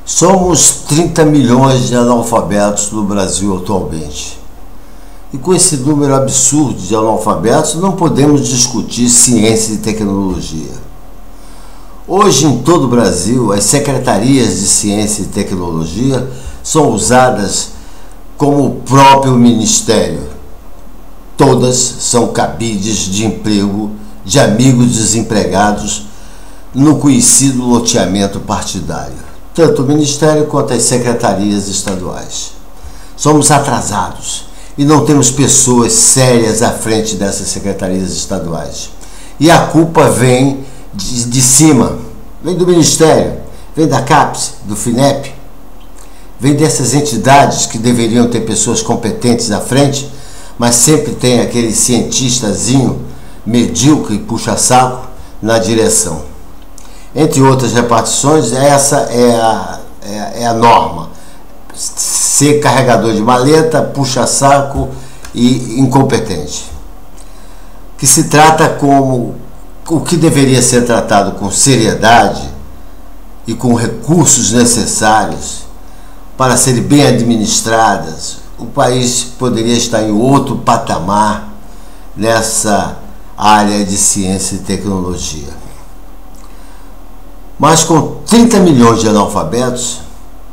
Somos 30 milhões de analfabetos no Brasil atualmente. E com esse número absurdo de analfabetos, não podemos discutir ciência e tecnologia. Hoje, em todo o Brasil, as secretarias de ciência e tecnologia são usadas como o próprio ministério. Todas são cabides de emprego de amigos desempregados no conhecido loteamento partidário. Tanto o Ministério quanto as secretarias estaduais. Somos atrasados e não temos pessoas sérias à frente dessas secretarias estaduais. E a culpa vem de cima, vem do Ministério, vem da CAPES, do FINEP, vem dessas entidades que deveriam ter pessoas competentes à frente, mas sempre tem aquele cientistazinho medíocre e puxa-saco na direção. Entre outras repartições, essa é a norma. Ser carregador de maleta, puxa-saco e incompetente. Que se trata como o que deveria ser tratado com seriedade e com recursos necessários para serem bem administradas. O país poderia estar em outro patamar nessa área de ciência e tecnologia. Mas com 30 milhões de analfabetos,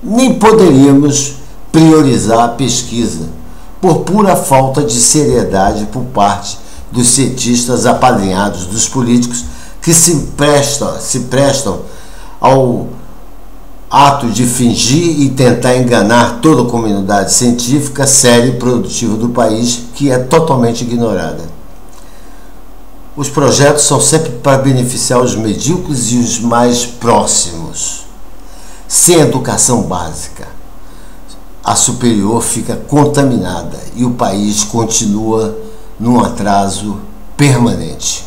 nem poderíamos priorizar a pesquisa, por pura falta de seriedade por parte dos cientistas apadrinhados dos políticos que se prestam ao ato de fingir e tentar enganar toda a comunidade científica, séria e produtiva do país, que é totalmente ignorada. Os projetos são sempre para beneficiar os medíocres e os mais próximos. Sem educação básica, a superior fica contaminada e o país continua num atraso permanente.